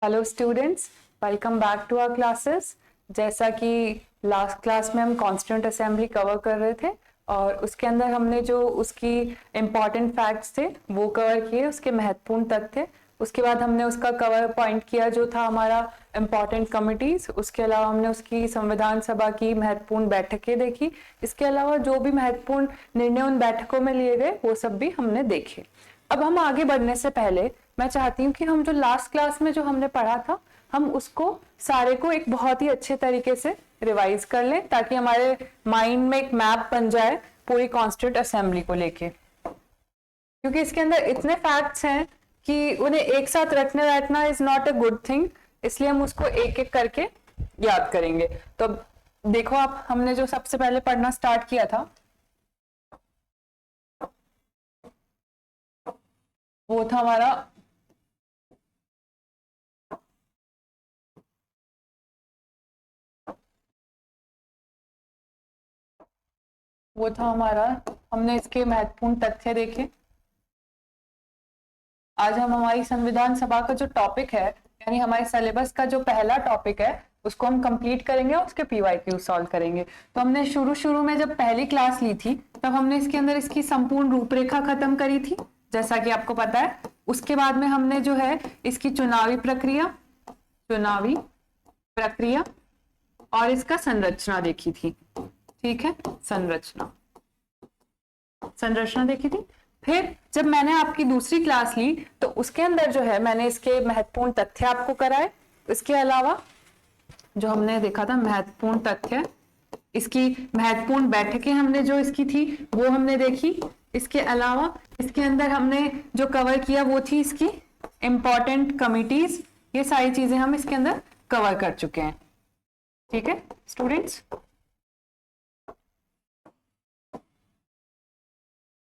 Hello students, welcome back to our classes. जैसा कि last class में हम कॉन्स्टिट्यूएंट असेंबली कवर कर रहे थे और उसके अंदर हमने जो उसकी इम्पॉर्टेंट फैक्ट्स थे वो कवर किए, उसके महत्वपूर्ण तथ्य। उसके बाद हमने उसका कवर पॉइंट किया जो था हमारा इम्पॉर्टेंट कमिटीज। उसके अलावा हमने उसकी संविधान सभा की महत्वपूर्ण बैठकें देखी। इसके अलावा जो भी महत्वपूर्ण निर्णय उन बैठकों में लिए गए वो सब भी हमने देखे। अब हम आगे बढ़ने से पहले मैं चाहती हूँ कि हम जो लास्ट क्लास में जो हमने पढ़ा था हम उसको सारे को एक बहुत ही अच्छे तरीके से रिवाइज कर लें ताकि हमारे माइंड में एक मैप बन जाए पूरी कॉन्स्टिट्यूएंट असेंबली को लेके। क्योंकि इसके अंदर इतने फैक्ट्स हैं कि उन्हें एक साथ रटने बैठना is not a good thing, इसलिए हम उसको एक एक करके याद करेंगे। तो देखो, आप हमने जो सबसे पहले पढ़ना स्टार्ट किया था वो था हमारा हमने इसके महत्वपूर्ण तथ्य देखे। आज हम हमारी संविधान सभा का जो टॉपिक है यानी हमारे सिलेबस का जो पहला टॉपिक है उसको हम कंप्लीट करेंगे और उसके पीवाईक्यू सॉल्व करेंगे। तो हमने शुरू में जब पहली क्लास ली थी तब हमने इसके अंदर इसकी संपूर्ण रूपरेखा खत्म करी थी, जैसा कि आपको पता है। उसके बाद में हमने जो है इसकी चुनावी प्रक्रिया और इसका संरचना देखी थी। ठीक है, संरचना देखी थी। फिर जब मैंने आपकी दूसरी क्लास ली तो उसके अंदर जो है मैंने इसके महत्वपूर्ण तथ्य आपको कराए। इसके अलावा जो हमने देखा था महत्वपूर्ण तथ्य, इसकी महत्वपूर्ण बैठकें हमने जो इसकी थी वो हमने देखी। इसके अलावा इसके अंदर हमने जो कवर किया वो थी इसकी इंपॉर्टेंट कमिटीज। ये सारी चीजें हम इसके अंदर कवर कर चुके हैं। ठीक है स्टूडेंट्स,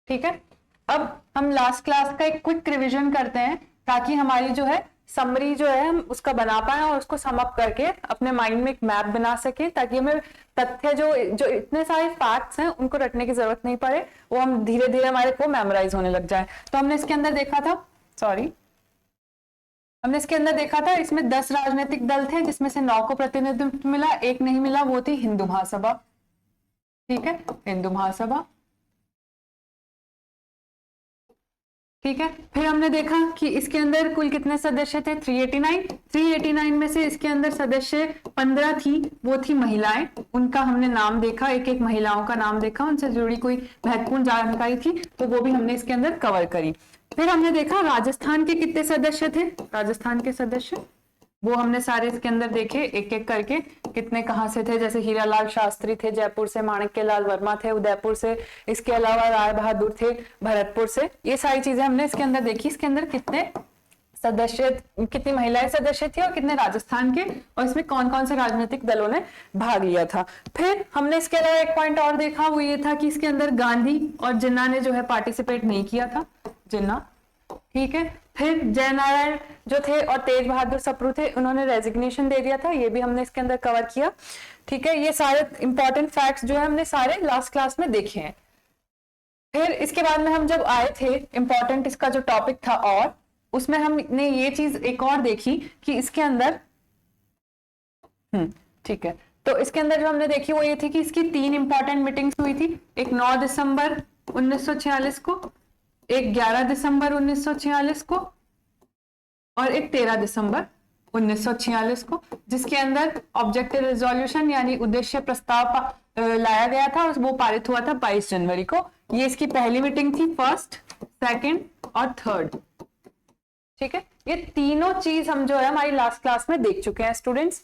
ठीक है। अब हम लास्ट क्लास का एक क्विक रिवीजन करते हैं ताकि हमारी जो है समरी जो है हम उसका बना पाए और उसको सम अप करके अपने माइंड में एक मैप बना सके ताकि हमें तथ्य जो इतने सारे फैक्ट्स हैं उनको रटने की जरूरत नहीं पड़े, वो हम धीरे धीरे हमारे को मेमोराइज होने लग जाए। तो हमने इसके अंदर देखा था इसमें 10 राजनीतिक दल थे जिसमें से 9 को प्रतिनिधित्व मिला, एक नहीं मिला, वो थी हिंदू महासभा। ठीक है, हिंदू महासभा। ठीक है, फिर हमने देखा कि इसके अंदर कुल कितने सदस्य थे, 389 में से इसके अंदर सदस्य 15 थी, वो थी महिलाएं। उनका हमने नाम देखा, एक एक महिलाओं का नाम देखा, उनसे जुड़ी कोई महत्वपूर्ण जानकारी थी तो वो भी हमने इसके अंदर कवर करी। फिर हमने देखा राजस्थान के कितने सदस्य थे, राजस्थान के सदस्य वो हमने सारे इसके अंदर देखे एक एक करके कितने कहाँ से थे। जैसे हीरालाल शास्त्री थे जयपुर से, माणिक्यलाल वर्मा थे उदयपुर से, इसके अलावा राय बहादुर थे भरतपुर से। ये सारी चीजें हमने इसके अंदर देखी। इसके अंदर कितने सदस्य, कितनी महिलाएं सदस्य थी और कितने राजस्थान के, और इसमें कौन कौन से राजनीतिक दलों ने भाग लिया था। फिर हमने इसके अलावा एक पॉइंट और देखा, वो ये था कि इसके अंदर गांधी और जिन्ना ने जो है पार्टिसिपेट नहीं किया था, जिन्ना। ठीक है, फिर जयनारायण जो थे और तेज बहादुर सप्रू थे, उन्होंने रेजिग्नेशन दे दिया था, ये भी हमने इसके अंदर कवर किया। ठीक है, ये सारे इंपॉर्टेंट फैक्ट्स जो है हमने सारे लास्ट क्लास में देखे हैं। फिर इसके बाद में हम जब आए थे इंपॉर्टेंट इसका जो टॉपिक था और उसमें हमने ये चीज एक और देखी कि इसके अंदर ठीक है, तो इसके अंदर जो हमने देखी वो ये थी कि इसकी 3 इंपॉर्टेंट मीटिंग्स हुई थी, एक 9 दिसंबर 1946 को, एक 11 दिसंबर 1946 को और एक 13 दिसंबर 1946 को, जिसके अंदर ऑब्जेक्टिव रिजोल्यूशन यानी उद्देश्य प्रस्ताव लाया गया था और वो पारित हुआ था 22 जनवरी को। ये इसकी पहली मीटिंग थी, फर्स्ट, सेकंड और थर्ड। ठीक है, ये तीनों चीज हम जो है हमारी लास्ट क्लास में देख चुके हैं स्टूडेंट्स।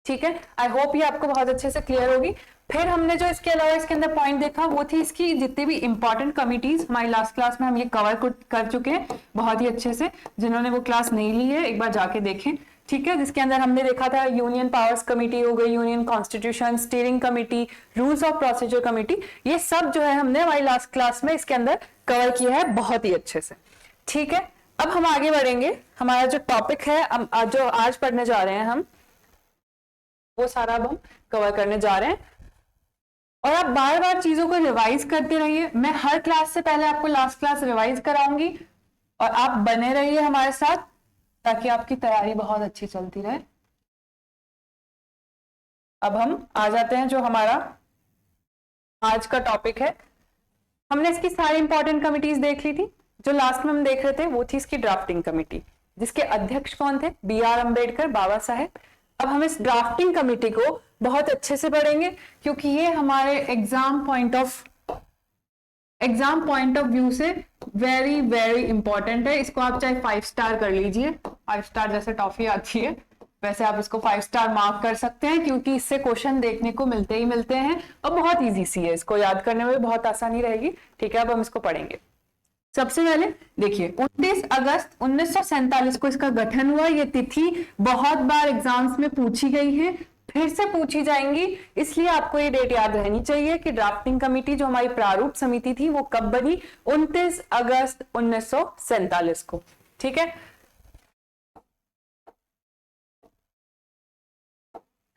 ठीक है, आई होप ये आपको बहुत अच्छे से क्लियर होगी। फिर हमने जो इसके अलावा इसके अंदर पॉइंट देखा वो थी इसकी जितनी भी इंपॉर्टेंट कमिटीज, हमारी लास्ट क्लास में हम ये कवर कर चुके हैं बहुत ही अच्छे से। जिन्होंने वो क्लास नहीं ली है एक बार जाके देखें। ठीक है, जिसके अंदर हमने देखा था यूनियन पावर्स कमेटी हो गई, union constitution, steering committee, rules of procedure committee, ये सब जो है हमने हमारी लास्ट क्लास में इसके अंदर कवर किया है बहुत ही अच्छे से। ठीक है, अब हम आगे बढ़ेंगे। हमारा जो टॉपिक है जो आज पढ़ने जा रहे हैं हम, वो सारा अब हम कवर करने जा रहे हैं। और आप बार बार चीजों को रिवाइज करते रहिए। मैं हर क्लास से पहले आपको लास्ट क्लास रिवाइज कराऊंगी और आप बने रहिए हमारे साथ। ताकि आपकी तैयारी बहुत अच्छी चलती रहे। अब हम आ जाते हैं जो हमारा आज का टॉपिक है। हमने इसकी सारी इंपॉर्टेंट कमिटीज देख ली थी। जो लास्ट में हम देख रहे थे वो थी इसकी ड्राफ्टिंग कमेटी, जिसके अध्यक्ष कौन थे? बी.आर. अम्बेडकर, बाबा साहेब। अब हम इस ड्राफ्टिंग कमेटी को बहुत अच्छे से पढ़ेंगे, क्योंकि ये हमारे एग्जाम पॉइंट ऑफ व्यू से वेरी वेरी इंपॉर्टेंट है। इसको आप चाहे 5 स्टार कर लीजिए, 5 स्टार जैसे टॉफी आती है वैसे आप इसको 5 स्टार मार्क कर सकते हैं, क्योंकि इससे क्वेश्चन देखने को मिलते ही मिलते हैं और बहुत इजी सी है, इसको याद करने में बहुत आसानी रहेगी। ठीक है, अब हम इसको पढ़ेंगे। सबसे पहले देखिए 29 अगस्त 1947 को इसका गठन हुआ। ये तिथि बहुत बार एग्जाम्स में पूछी गई है, फिर से पूछी जाएंगी, इसलिए आपको ये डेट याद रहनी चाहिए कि ड्राफ्टिंग कमेटी जो हमारी प्रारूप समिति थी वो कब बनी? 29 अगस्त 1947 को। ठीक है,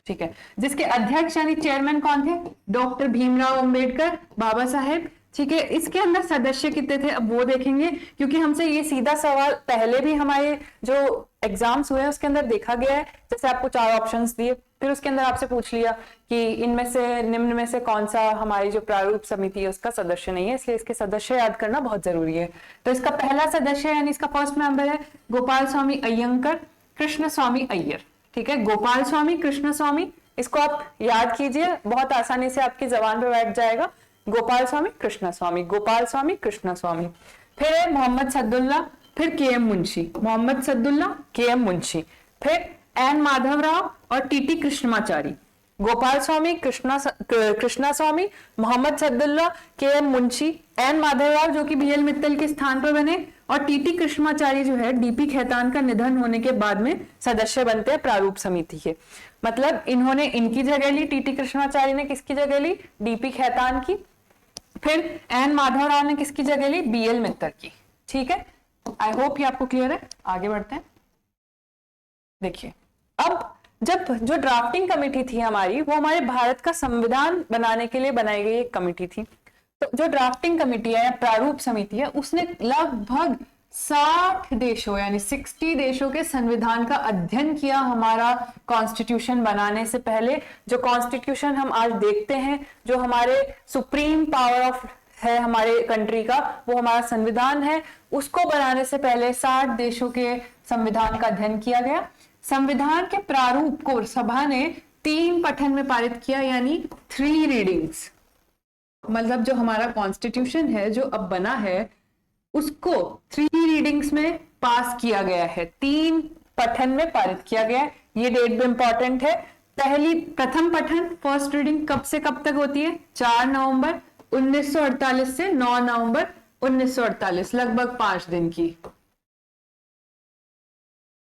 ठीक है, जिसके अध्यक्ष यानी चेयरमैन कौन थे? डॉक्टर भीमराव अंबेडकर, बाबा साहेब। ठीक है, इसके अंदर सदस्य कितने थे अब वो देखेंगे, क्योंकि हमसे ये सीधा सवाल पहले भी हमारे जो एग्जाम्स हुए हैं उसके अंदर देखा गया है। जैसे आपको 4 ऑप्शंस दिए, फिर उसके अंदर आपसे पूछ लिया कि इनमें से निम्न में से कौन सा हमारी जो प्रारूप समिति है उसका सदस्य नहीं है, इसलिए इसके सदस्य याद करना बहुत जरूरी है। तो इसका पहला सदस्य यानी इसका फर्स्ट मेंबर है गोपाल स्वामी अयंकर, कृष्ण स्वामी अय्यर। ठीक है, गोपाल स्वामी, कृष्ण स्वामी, इसको आप याद कीजिए, बहुत आसानी से आपकी जबान पे बैठ जाएगा। गोपाल स्वामी, कृष्ण स्वामी, गोपाल स्वामी, कृष्ण स्वामी। फिर है मोहम्मद सद्दुल्ला, फिर के.एम. मुंशी, मोहम्मद सद्दुल्ला, के.एम. मुंशी, फिर एन माधवराव और टी.टी. कृष्णमाचारी। गोपाल स्वामी, कृष्णा स्वामी, मोहम्मद सद्दुल्ला, के.एम. मुंशी, एन माधवराव जो कि बी.एल. मित्तल के स्थान पर बने, और टी.टी. कृष्णमाचारी जो है डी.पी. खेतान का निधन होने के बाद में सदस्य बनते हैं प्रारूप समिति के। मतलब इन्होंने इनकी जगह ली, टी.टी. कृष्णमाचारी ने किसकी जगह ली? डी.पी. खेतान की। फिर एन माधवराव ने किसकी जगह ली? बी.एल. मित्तल की। ठीक है, आई होप ये आपको क्लियर है। आगे बढ़ते हैं। देखिए, अब जब जो ड्राफ्टिंग कमेटी थी हमारी, वो हमारे भारत का संविधान बनाने के लिए बनाई गई एक कमेटी थी। तो जो ड्राफ्टिंग कमेटी है, प्रारूप समिति है, उसने लगभग 60 देशों यानी 60 देशों के संविधान का अध्ययन किया हमारा कॉन्स्टिट्यूशन बनाने से पहले। जो कॉन्स्टिट्यूशन हम आज देखते हैं, जो हमारे सुप्रीम पावर ऑफ है हमारे कंट्री का, वो हमारा संविधान है। उसको बनाने से पहले 60 देशों के संविधान का अध्ययन किया गया। संविधान के प्रारूप को सभा ने 3 पठन में पारित किया, यानी 3 रीडिंग्स। मतलब जो हमारा कॉन्स्टिट्यूशन है जो अब बना है, उसको 3 रीडिंग्स में पास किया गया है, 3 पठन में पारित किया गया है। ये डेट भी इंपॉर्टेंट है। प्रथम पठन, फर्स्ट रीडिंग कब से कब तक होती है? 4 नवंबर 1948 से 9 नवंबर 1948, लगभग 5 दिन की।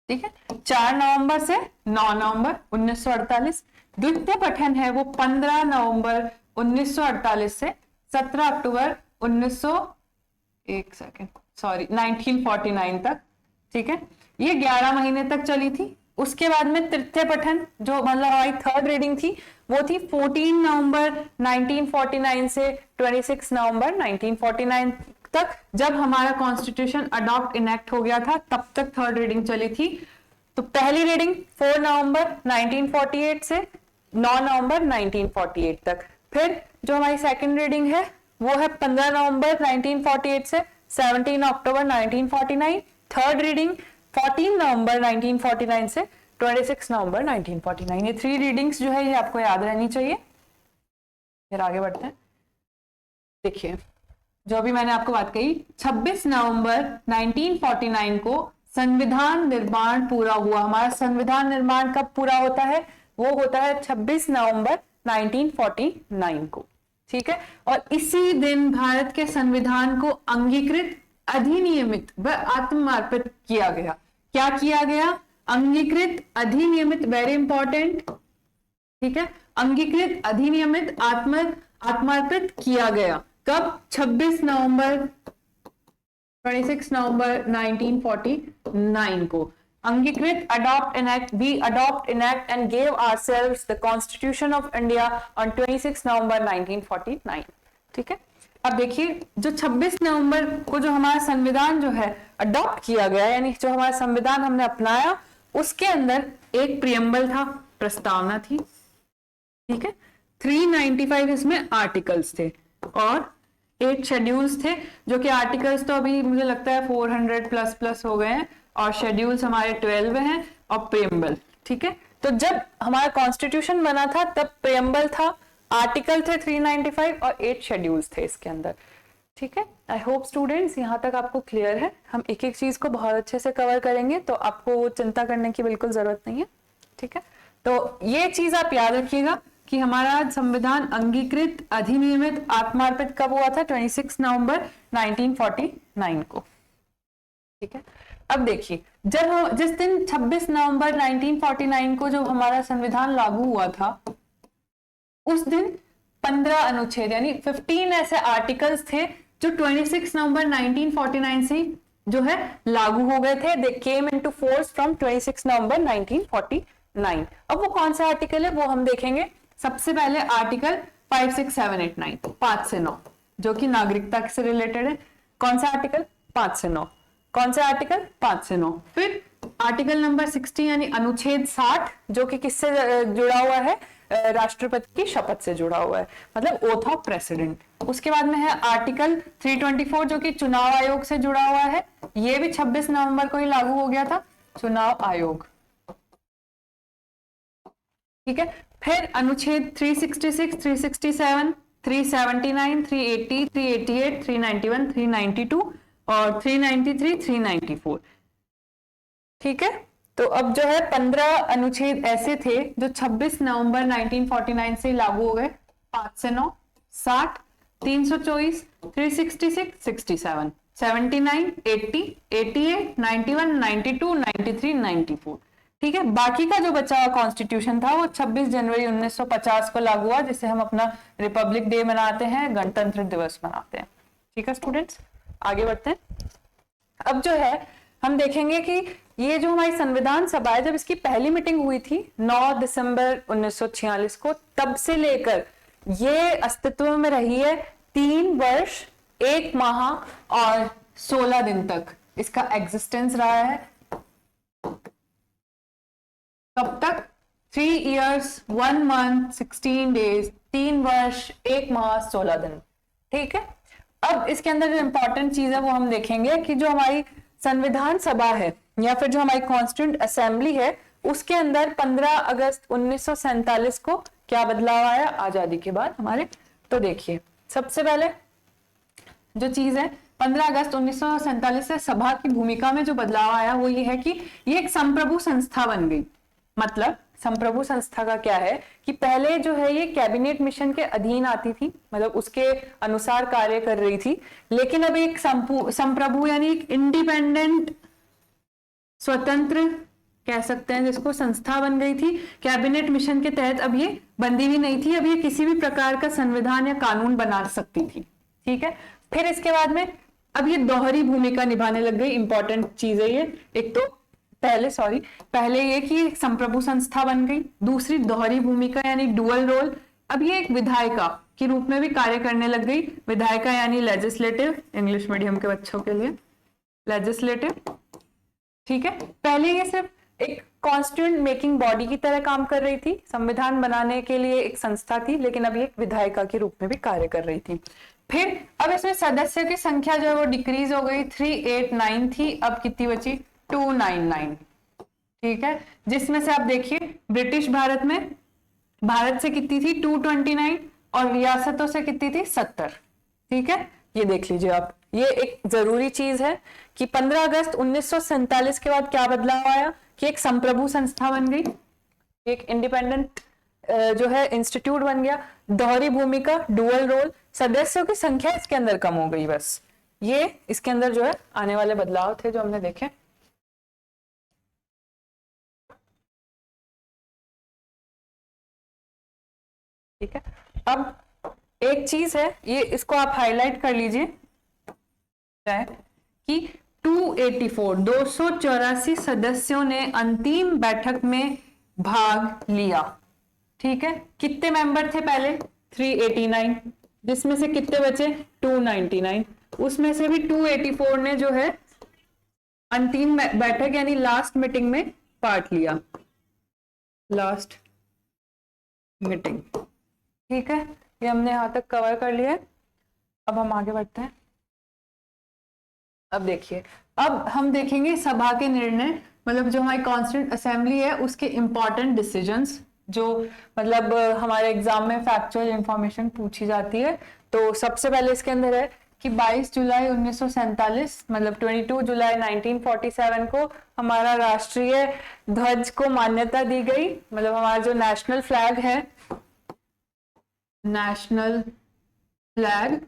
ठीक है, 4 नवंबर से 9 नवंबर 1948। द्वितीय पठन है वो 15 नवंबर 1948 से 17 अक्टूबर 1949 तक। ठीक है, ये 11 महीने तक चली थी। उसके बाद में तृतीय पठन जो मतलब हमारी 3rd रीडिंग थी, वो थी 14 नवंबर 1949 से 26 नवंबर 1949 तक। जब हमारा कॉन्स्टिट्यूशन अडॉप्ट इनेक्ट हो गया था, तब तक 3rd रीडिंग चली थी। तो पहली रीडिंग 4 नवंबर 1948 से 9 नवंबर 1948 तक। फिर जो हमारी 2nd रीडिंग है वो है 15 नवंबर 1948 से 17 अक्टूबर 1949। 3rd रीडिंग 14 नवंबर 1949 से 26 नवंबर 1949। ये 3 रीडिंग्स जो है ये आपको याद रहनी चाहिए। फिर आगे बढ़ते हैं। देखिए, जो अभी मैंने आपको बात कही, 26 नवंबर 1949 को संविधान निर्माण पूरा हुआ। हमारा संविधान निर्माण कब पूरा होता है? वो होता है 26 नवंबर 1949 को। ठीक है, और इसी दिन भारत के संविधान को अंगीकृत, अधिनियमित व आत्मर्पित किया गया। क्या किया गया? अंगीकृत, अधिनियमित, वेरी इंपॉर्टेंट। ठीक है, अंगीकृत, अधिनियमित, आत्मर्पित किया गया। कब? 26 नवंबर 1949 को। अंगीकृत, adopt, enact, we adopt, enact and gave ourselves the Constitution of India on 26 November 1949. ठीक है, अब देखिए जो 26 नवंबर को जो हमारा संविधान जो है अडॉप्ट किया गया, यानी जो हमारा संविधान हमने अपनाया, उसके अंदर एक प्रियम्बल था, प्रस्तावना थी, ठीक है। 395 इसमें आर्टिकल्स थे और 8 शेड्यूल्स थे, जो कि आर्टिकल्स तो अभी मुझे लगता है 400 प्लस प्लस हो गए हैं और शेड्यूल्स हमारे 12 हैं और प्रियम्बल, ठीक है। तो जब हमारा कॉन्स्टिट्यूशन बना था तब प्रियम्बल था, आर्टिकल थे 395 और 8 शेड्यूल्स थे इसके अंदर, ठीक है। आई होप स्टूडेंट्स यहाँ तक आपको क्लियर है। हम एक एक चीज को बहुत अच्छे से कवर करेंगे तो आपको चिंता करने की बिल्कुल जरूरत नहीं है, ठीक है। तो ये चीज आप याद रखिएगा कि हमारा संविधान अंगीकृत, अधिनियमित, आत्मार्पित कब हुआ था? 26 नवंबर 1949 को, ठीक है। अब देखिए जिस दिन 26 नवंबर 1949 को जो हमारा संविधान लागू हुआ था, उस दिन 15 अनुच्छेद यानी 15 ऐसे आर्टिकल्स थे जो 26 नवंबर 1949 से जो है लागू हो गए थे। दे केम इनटू फोर्स फ्रॉम 26 नवंबर 1949। अब वो कौन सा आर्टिकल है वो हम देखेंगे। सबसे पहले आर्टिकल 5, 6, 7, 8, 9 5 से 9 जो कि नागरिकता से रिलेटेड है। कौन सा आर्टिकल? 5 से 9। कौन सा आर्टिकल? 5 से 9। फिर आर्टिकल नंबर 60 यानी अनुच्छेद 60 जो कि किससे जुड़ा हुआ है? राष्ट्रपति की शपथ से जुड़ा हुआ है, मतलब ओथ ऑफ प्रेसिडेंट। उसके बाद में है आर्टिकल 324 जो कि चुनाव आयोग से जुड़ा हुआ है। ये भी 26 नवंबर को ही लागू हो गया था, चुनाव आयोग, ठीक है। फिर अनुच्छेद 366, 367, 379, 380, 388, 391, 392 और 393, 394, ठीक है। तो अब जो है 15 अनुच्छेद ऐसे थे जो 26 नवंबर 1949 से लागू हो गए। 5 से 9, 60, 324, 366, 67, 79, 80, 88, 91, 92, 93, 94, ठीक है। बाकी का जो बचा हुआ कॉन्स्टिट्यूशन था वो 26 जनवरी 1950 को लागू हुआ, जिसे हम अपना रिपब्लिक डे मनाते हैं, गणतंत्र दिवस मनाते हैं, ठीक है स्टूडेंट्स। आगे बढ़ते हैं। अब जो है हम देखेंगे कि ये जो हमारी संविधान सभा है, जब इसकी पहली मीटिंग हुई थी 9 दिसंबर 1946 को, तब से लेकर ये अस्तित्व में रही है 3 वर्ष 1 माह और 16 दिन तक इसका एग्जिस्टेंस रहा है। कब तक? 3 years 1 month 16 days, 3 वर्ष 1 माह 16 दिन, ठीक है। अब इसके अंदर जो इंपॉर्टेंट चीज है वो हम देखेंगे कि जो हमारी संविधान सभा है या फिर जो हमारी कॉन्स्टिट्यूंट असेंबली है, उसके अंदर 15 अगस्त 1947 को क्या बदलाव आया आजादी के बाद हमारे। तो देखिए सबसे पहले जो चीज है 15 अगस्त 1947 से सभा की भूमिका में जो बदलाव आया वो ये है कि ये एक संप्रभु संस्था बन गई। मतलब संप्रभु संस्था का क्या है कि पहले जो है ये कैबिनेट मिशन के अधीन आती थी, मतलब उसके अनुसार कार्य कर रही थी, लेकिन अब एक संप्रभु यानी एक इंडिपेंडेंट, स्वतंत्र कह सकते हैं जिसको, संस्था बन गई थी कैबिनेट मिशन के तहत। अब ये बंदी भी नहीं थी, अब ये किसी भी प्रकार का संविधान या कानून बना सकती थी, ठीक है। फिर इसके बाद में अब ये दोहरी भूमिका निभाने लग गई। इंपॉर्टेंट चीज है ये, एक तो पहले ये कि संप्रभु संस्था बन गई, दूसरी दोहरी भूमिका यानी डुअल रोल। अब ये एक विधायिका के रूप में भी कार्य करने लग गई। विधायिका यानी लेजिस्लेटिव, इंग्लिश मीडियम के बच्चों के लिए लेजिस्लेटिव, ठीक है। पहले ये सिर्फ एक कॉन्स्टिट्यूएंट मेकिंग बॉडी की तरह काम कर रही थी, संविधान बनाने के लिए एक संस्था थी, लेकिन अब ये एक विधायिका के रूप में भी कार्य कर रही थी। फिर अब इसमें सदस्यों की संख्या जो है वो डिक्रीज हो गई, 389 थी, अब कितनी बची? 299, ठीक है। जिसमें से आप देखिए ब्रिटिश भारत में, भारत से कितनी थी? 229 और रियासतों से कितनी थी? 70, ठीक है। ये देख लीजिए आप, ये एक जरूरी चीज है कि 15 अगस्त 1947 के बाद क्या बदलाव आया कि एक संप्रभु संस्था बन गई, एक इंडिपेंडेंट जो है इंस्टीट्यूट बन गया, दोहरी भूमिका, डुअल रोल, सदस्यों की संख्या इसके अंदर कम हो गई। बस ये इसके अंदर जो है आने वाले बदलाव थे जो हमने देखे। ठीक है। अब एक चीज है, ये इसको आप हाईलाइट कर लीजिए कि 284 सदस्यों ने अंतिम बैठक में भाग लिया, ठीक है। कितने मेंबर थे पहले? 389, जिसमें से कितने बचे 299, उसमें से भी 284 ने जो है अंतिम बैठक यानी लास्ट मीटिंग में पार्ट लिया, लास्ट मीटिंग। ठीक है, ये हमने यहां तक कवर कर लिया है। अब हम आगे बढ़ते हैं। अब देखिए, अब हम देखेंगे सभा के निर्णय, मतलब जो हमारी कॉन्स्टिट्यूंट असेंबली है उसके इंपॉर्टेंट डिसीजंस, जो मतलब हमारे एग्जाम में फैक्चुअल इंफॉर्मेशन पूछी जाती है। तो सबसे पहले इसके अंदर है कि 22 जुलाई 1947 मतलब 22 जुलाई 1947 को हमारा राष्ट्रीय ध्वज को मान्यता दी गई। मतलब हमारा जो नेशनल फ्लैग है, नेशनल फ्लैग,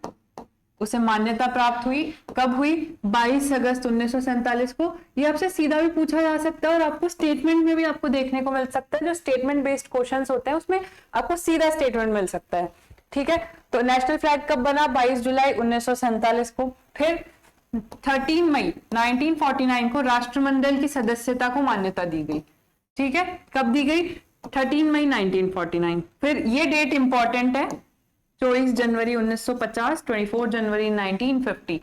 उसे मान्यता प्राप्त हुई। कब हुई? 22 अगस्त 1947 को। ये आपसे सीधा भी पूछा जा सकता है और आपको स्टेटमेंट में भी आपको देखने को मिल सकता है। जो स्टेटमेंट बेस्ड क्वेश्चंस होते हैं उसमें आपको सीधा स्टेटमेंट मिल सकता है। ठीक है, तो नेशनल फ्लैग कब बना? 22 जुलाई 1947 को। फिर 13 मई 1949 को राष्ट्रमंडल की सदस्यता को मान्यता दी गई। ठीक है, कब दी गई? 13 मई 1949। फिर ये डेट इंपॉर्टेंट है, 24 जनवरी 1950, 24 जनवरी 1950।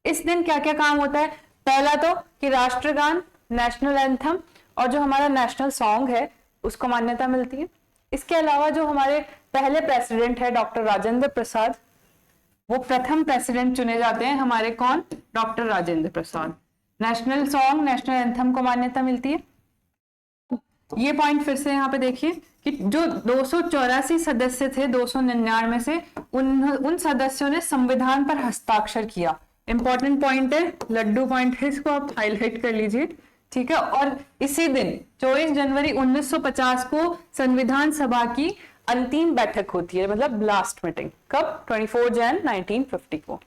इस दिन क्या क्या काम होता है? पहला तो कि राष्ट्रगान, नेशनल एंथम और जो हमारा नेशनल सॉन्ग है उसको मान्यता मिलती है। इसके अलावा जो हमारे पहले प्रेसिडेंट है डॉक्टर राजेंद्र प्रसाद, वो प्रथम प्रेसिडेंट चुने जाते हैं हमारे। कौन? Doctor Rajendra Prasad. National song, national anthem को मान्यता मिलती है। ये पॉइंट फिर से यहाँ पे देखिए कि जो 284 सदस्य थे 299 में से, उन सदस्यों ने संविधान पर हस्ताक्षर किया। इंपॉर्टेंट पॉइंट है, लड्डू पॉइंट है, इसको आप हाईलाइट कर लीजिए। ठीक है, और इसी दिन 24 जनवरी 1950 को संविधान सभा की अंतिम बैठक होती है, मतलब लास्ट मीटिंग। कब? 24 जन 1950 को।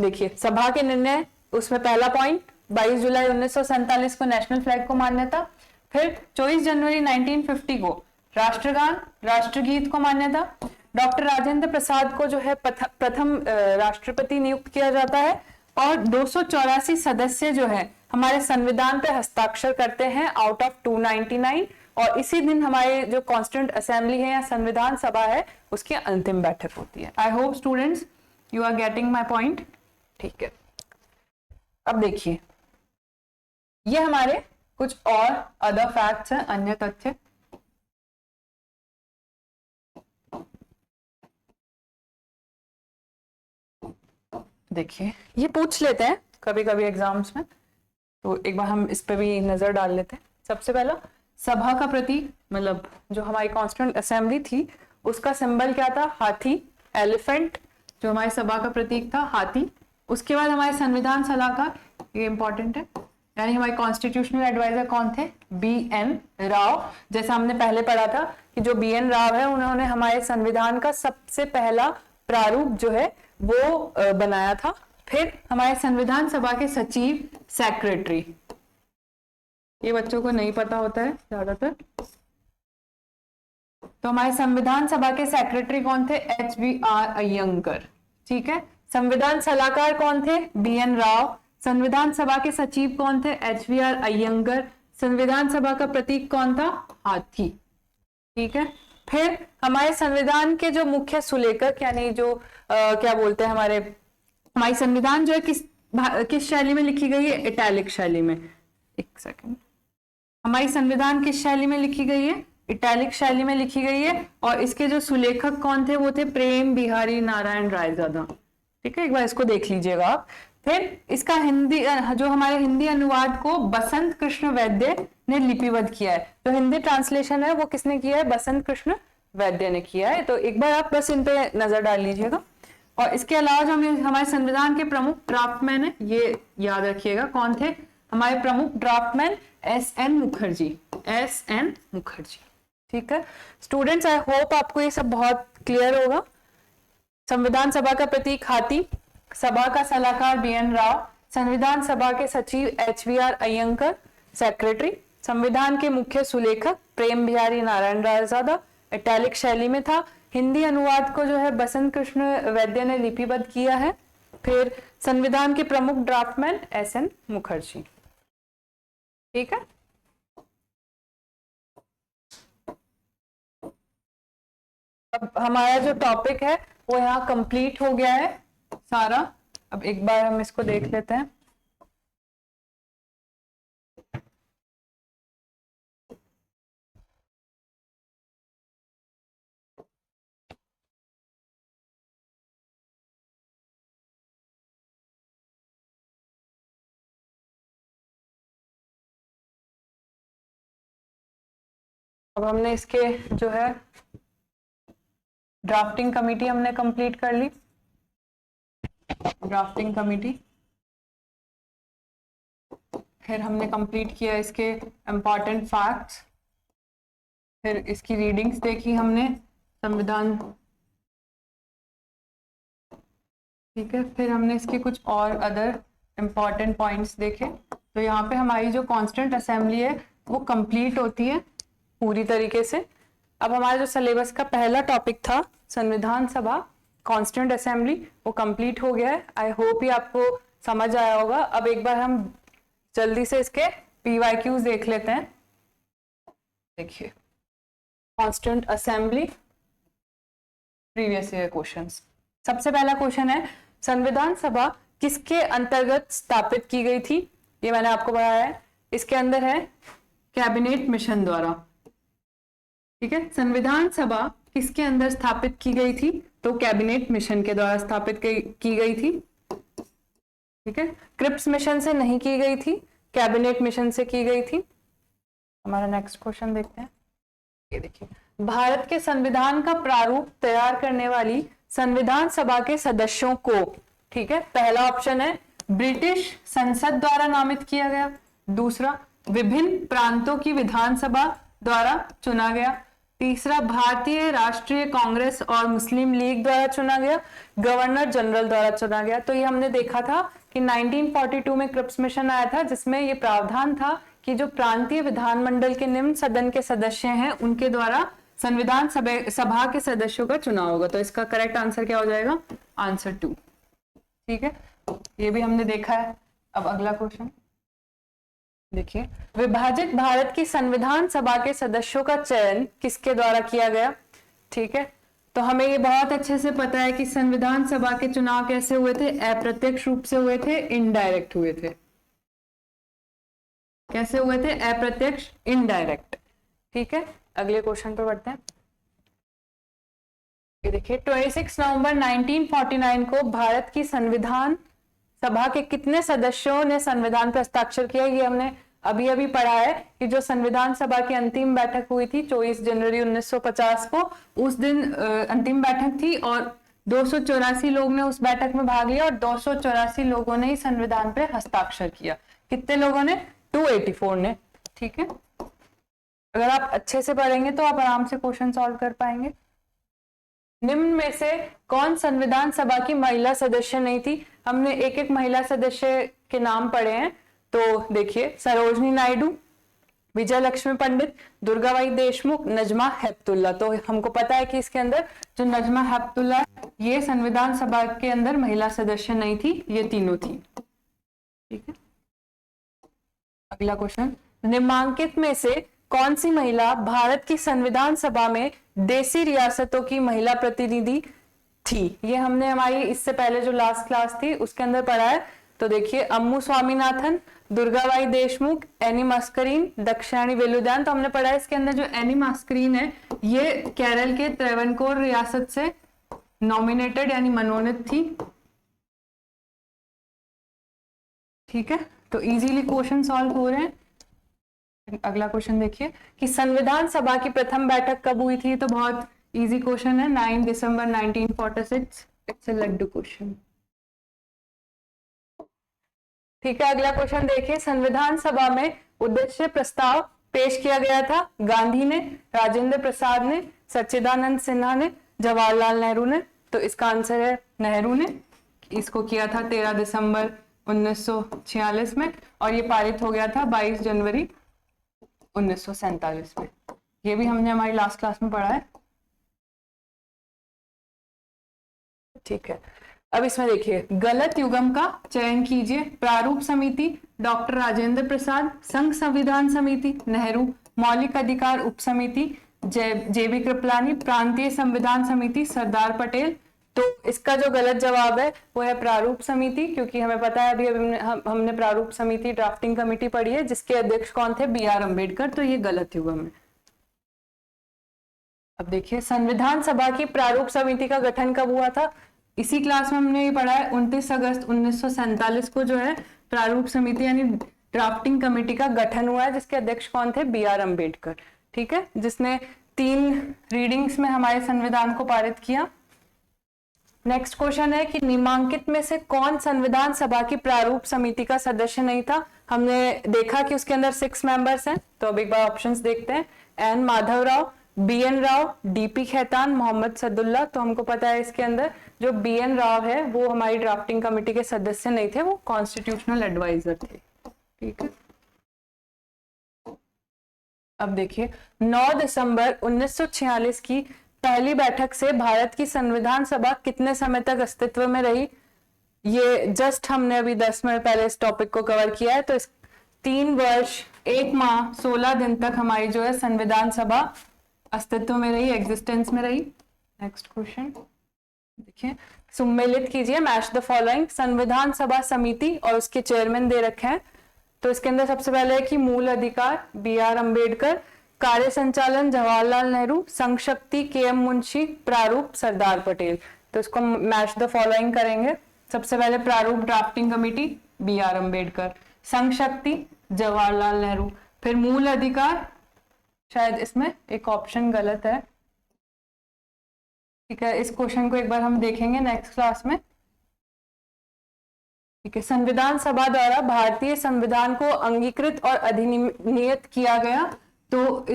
देखिए सभा के निर्णय, उसमें पहला पॉइंट 22 जुलाई 1947 को नेशनल फ्लैग को मान्यता। फिर 24 जनवरी 1950 को राष्ट्रगान, राष्ट्रगीत को मान्यता। डॉक्टर राजेंद्र प्रसाद को जो है प्रथम राष्ट्रपति नियुक्त किया जाता है। और 284 सदस्य जो है हमारे संविधान पे हस्ताक्षर करते हैं आउट ऑफ 299। और इसी दिन हमारे जो कॉन्स्टिट्यूंट असेंबली है या संविधान सभा है उसकी अंतिम बैठक होती है। I hope students you are getting my point. ठीक है, अब देखिए ये हमारे कुछ और अदर फैक्ट्स हैं, अन्य तथ्य। देखिए ये पूछ लेते हैं कभी कभी एग्जाम्स में, तो एक बार हम इस पे भी नजर डाल लेते हैं। सबसे पहला, सभा का प्रतीक, मतलब जो हमारी कॉन्स्टिट्यूंट असेंबली थी उसका सिंबल क्या था? हाथी, एलिफेंट, जो हमारी सभा का प्रतीक था हाथी। उसके बाद हमारे संविधान सलाहकार, ये इंपॉर्टेंट है, यानी हमारे कॉन्स्टिट्यूशनल एडवाइजर कौन थे? BN राव। जैसा हमने पहले पढ़ा था कि जो BN राव है उन्होंने हमारे संविधान का सबसे पहला प्रारूप जो है वो बनाया था। फिर हमारे संविधान सभा के सचिव, सेक्रेटरी, ये बच्चों को नहीं पता होता है ज्यादातर। तो हमारे संविधान सभा के सेक्रेटरी कौन थे? HBR अय्यंकर। ठीक है, संविधान सलाहकार कौन थे? BN राव। संविधान सभा के सचिव कौन थे? HBR अय्यंकर। संविधान सभा का प्रतीक कौन था? हाथी। ठीक है, फिर हमारे संविधान के जो मुख्य सुलेखक यानी जो क्या बोलते हैं हमारी संविधान जो है किस शैली में लिखी गई है? इटैलिक शैली में। एक सेकंड, हमारी संविधान किस शैली में लिखी गई है? इटैलिक शैली में लिखी गई है। और इसके जो सुलेखक कौन थे? वो थे प्रेम बिहारी नारायण रायजादा। ठीक है, एक बार इसको देख लीजिएगा आप। फिर इसका हिंदी, जो हमारे हिंदी अनुवाद को बसंत कृष्ण वैद्य ने लिपिबद्ध किया है। जो हिंदी ट्रांसलेशन है वो किसने किया है? बसंत कृष्ण वैद्य ने किया है। तो एक बार आप बस इन पे नजर डाल लीजिएगा। और इसके अलावा जो हमारे संविधान के प्रमुख ड्राफ्टमैन है, ये याद रखिएगा कौन थे हमारे प्रमुख draftsman? SN Mukherjee, SN Mukherjee. ठीक है स्टूडेंट्स, आई होप आपको ये सब बहुत क्लियर होगा। संविधान सभा का प्रतीक हाथी, सभा का सलाहकार BN राव, संविधान सभा के सचिव HBR अय्यंकर, सेक्रेटरी, संविधान के मुख्य सुलेखक प्रेम बिहारी नारायण रायजादा, इटैलिक शैली में था। हिंदी अनुवाद को जो है बसंत कृष्ण वैद्य ने लिपिबद्ध किया है। फिर संविधान के प्रमुख ड्राफ्टमैन SN मुखर्जी। ठीक है। अब हमारा जो टॉपिक है वो यहाँ कंप्लीट हो गया है सारा। अब एक बार हम इसको देख लेते हैं। अब हमने इसके जो है ड्राफ्टिंग कमेटी हमने कंप्लीट कर ली। ड्राफ्टिंग कमेटी, फिर हमने कंप्लीट किया इसके इम्पॉर्टेंट फैक्ट्स, फिर इसकी रीडिंग्स देखी हमने संविधान, ठीक है। फिर हमने इसके कुछ और अदर इम्पॉर्टेंट पॉइंट्स देखे। तो यहाँ पे हमारी जो कॉन्स्टिट्यूंट असेंबली है वो कंप्लीट होती है पूरी तरीके से। अब हमारा जो सिलेबस का पहला टॉपिक था संविधान सभा कॉन्स्टिट्यूंट असेंबली, वो कंप्लीट हो गया है। आई होप ये आपको समझ आया होगा। अब एक बार हम जल्दी से इसके PYQs देख लेते हैं। देखिए, constituent assembly previous year questions. सबसे पहला क्वेश्चन है, संविधान सभा किसके अंतर्गत स्थापित की गई थी? ये मैंने आपको बताया है। इसके अंदर है कैबिनेट मिशन द्वारा, ठीक है। संविधान सभा किसके अंदर स्थापित की गई थी? तो कैबिनेट मिशन के द्वारा स्थापित की गई थी, ठीक है। क्रिप्स मिशन से नहीं की गई थी, कैबिनेट मिशन से की गई थी। हमारा नेक्स्ट क्वेश्चन देखते हैं। ये देखिए, भारत के संविधान का प्रारूप तैयार करने वाली संविधान सभा के सदस्यों को, ठीक है, पहला ऑप्शन है ब्रिटिश संसद द्वारा नामित किया गया। दूसरा, विभिन्न प्रांतों की विधानसभा द्वारा चुना गया। तीसरा, भारतीय राष्ट्रीय कांग्रेस और मुस्लिम लीग द्वारा चुना गया। गवर्नर जनरल द्वारा चुना गया। तो ये हमने देखा था कि 1942 में क्रिप्स मिशन आया था, जिसमें ये प्रावधान था कि जो प्रांतीय विधानमंडल के निम्न सदन के सदस्य हैं उनके द्वारा संविधान सभा के सदस्यों का चुनाव होगा। तो इसका करेक्ट आंसर क्या हो जाएगा? आंसर 2, ठीक है। ये भी हमने देखा है। अब अगला क्वेश्चन देखिए, विभाजित भारत की संविधान सभा के सदस्यों का चयन किसके द्वारा किया गया? ठीक है, तो हमें ये बहुत अच्छे से पता है कि संविधान सभा के चुनाव कैसे हुए थे? अप्रत्यक्ष रूप से हुए थे, इनडायरेक्ट हुए थे। कैसे हुए थे? अप्रत्यक्ष, इनडायरेक्ट, ठीक है। अगले क्वेश्चन पर बढ़ते हैं। ये देखिए, 26 नवंबर 1949 को भारत की संविधान सभा के कितने सदस्यों ने संविधान पर हस्ताक्षर किया? ये हमने अभी अभी पढ़ा है कि जो संविधान सभा की अंतिम बैठक हुई थी 24 जनवरी 1950 को, उस दिन अंतिम बैठक थी और 284 लोग ने उस बैठक में भाग लिया और 284 लोगों ने ही संविधान पे हस्ताक्षर किया। कितने लोगों ने? 284 ने, ठीक है। अगर आप अच्छे से पढ़ेंगे तो आप आराम से क्वेश्चन सॉल्व कर पाएंगे। निम्न में से कौन संविधान सभा की महिला सदस्य नहीं थी? हमने एक एक महिला सदस्य के नाम पढ़े हैं। तो देखिए, सरोजनी नायडू, विजय लक्ष्मी पंडित, दुर्गाबाई देशमुख, नजमा हेपतुल्ला। तो हमको पता है कि इसके अंदर जो नजमा हेपतुल्ला, ये संविधान सभा के अंदर महिला सदस्य नहीं थी, ये तीनों थी, ठीक है। अगला क्वेश्चन, निम्नांकित में से कौन सी महिला भारत की संविधान सभा में देसी रियासतों की महिला प्रतिनिधि थी? ये हमने हमारी इससे पहले जो लास्ट क्लास थी उसके अंदर पढ़ा है। तो देखिए, अम्मू स्वामीनाथन, दुर्गाबाई देशमुख, एनी मस्करीन, दक्षिणी वेलुदान। तो हमने पढ़ा है इसके अंदर जो एनी मस्करीन है ये केरल के त्रावणकोर रियासत से नॉमिनेटेड यानी मनोनीत थी, ठीक है। तो इजीली क्वेश्चन सॉल्व हो रहे हैं। अगला क्वेश्चन देखिए कि संविधान सभा की प्रथम बैठक कब हुई थी? तो बहुत इजी क्वेश्चन है, 9 दिसंबर 1946। इट्स अ लड्डू क्वेश्चन, ठीक है। अगला क्वेश्चन देखिए, संविधान सभा में उद्देश्य प्रस्ताव पेश किया गया था गांधी ने, राजेंद्र प्रसाद ने, सच्चिदानंद सिन्हा ने, जवाहरलाल नेहरू ने। तो इसका आंसर है नेहरू ने। इसको किया था 13 दिसंबर 1946 में और ये पारित हो गया था 22 जनवरी 1947 में। ये भी हमने हमारी लास्ट क्लास में पढ़ा है, ठीक है। अब इसमें देखिए, गलत युग्म का चयन कीजिए। प्रारूप समिति डॉक्टर राजेंद्र प्रसाद, संघ संविधान समिति नेहरू, मौलिक अधिकार उप समिति JB कृपलानी, प्रांतीय संविधान समिति सरदार पटेल। तो इसका जो गलत जवाब है वो है प्रारूप समिति, क्योंकि हमें पता है अभी हमने प्रारूप समिति ड्राफ्टिंग कमेटी पढ़ी है जिसके अध्यक्ष कौन थे, BR अम्बेडकर, तो ये गलत युग में। अब देखिए संविधान सभा की प्रारूप समिति का गठन कब हुआ था, इसी क्लास में हमने ये पढ़ा है 29 अगस्त 1947 को जो है प्रारूप समिति यानी ड्राफ्टिंग कमेटी का गठन हुआ है, जिसके अध्यक्ष कौन थे, BR अम्बेडकर। ठीक है, जिसने 3 रीडिंग्स में हमारे संविधान को पारित किया। नेक्स्ट क्वेश्चन है कि निम्नांकित में से कौन संविधान सभा की प्रारूप समिति का सदस्य नहीं था। हमने देखा कि उसके अंदर 6 मेंबर्स हैं, तो अब एक बार ऑप्शंस देखते हैं। N Madhav Rao, BN Rao, DP Khaitan, Mohammad Sadulla. तो हमको पता है इसके अंदर जो BN राव है वो हमारी ड्राफ्टिंग कमेटी के सदस्य नहीं थे, वो कॉन्स्टिट्यूशनल एडवाइजर थे। ठीक है, अब देखिए 9 दिसंबर 1946 की पहली बैठक से भारत की संविधान सभा कितने समय तक अस्तित्व में रही। ये जस्ट हमने अभी 10 मिनट पहले इस टॉपिक को कवर किया है। तो इस 3 वर्ष 1 माह 16 दिन तक हमारी जो है संविधान सभा अस्तित्व में रही, एग्जिस्टेंस में रही। नेक्स्ट क्वेश्चन देखिए, सम्मिलित कीजिए, मैच द फॉलोइंग। संविधान सभा समिति और उसके चेयरमैन दे रखे हैं। तो इसके अंदर सबसे पहले है कि मूल अधिकार BR अम्बेडकर, कार्य संचालन जवाहरलाल नेहरू, संघ शक्ति KM मुंशी, प्रारूप सरदार पटेल। तो इसको मैच द फॉलोइंग करेंगे। सबसे पहले प्रारूप ड्राफ्टिंग कमेटी BR अम्बेडकर, संघ शक्ति जवाहरलाल नेहरू, फिर मूल अधिकार, शायद इसमें एक ऑप्शन गलत है। ठीक है, इस क्वेश्चन को एक बार हम देखेंगे नेक्स्ट क्लास में। ठीक है, संविधान सभा द्वारा भारतीय संविधान को अंगीकृत और अधिनियमित किया गया। तो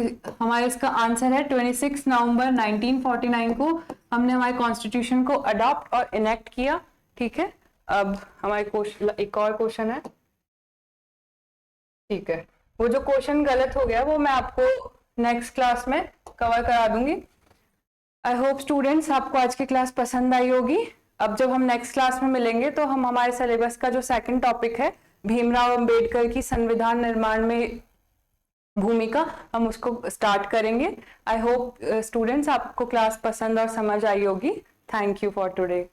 हमारे इसका आंसर है 26 नवंबर 1949 को हमने हमारे कॉन्स्टिट्यूशन को अडॉप्ट और इनेक्ट किया। ठीक है, अब हमारे क्वेश्चन, एक और क्वेश्चन है। ठीक है, वो जो क्वेश्चन गलत हो गया वो मैं आपको नेक्स्ट क्लास में कवर करा दूंगी। आई होप स्टूडेंट्स आपको आज की क्लास पसंद आई होगी। अब जब हम नेक्स्ट क्लास में मिलेंगे तो हम हमारे सिलेबस का जो सेकंड टॉपिक है भीमराव अंबेडकर की संविधान निर्माण में भूमिका, हम उसको स्टार्ट करेंगे। आई होप स्टूडेंट्स आपको क्लास पसंद और समझ आई होगी। Thank you for today.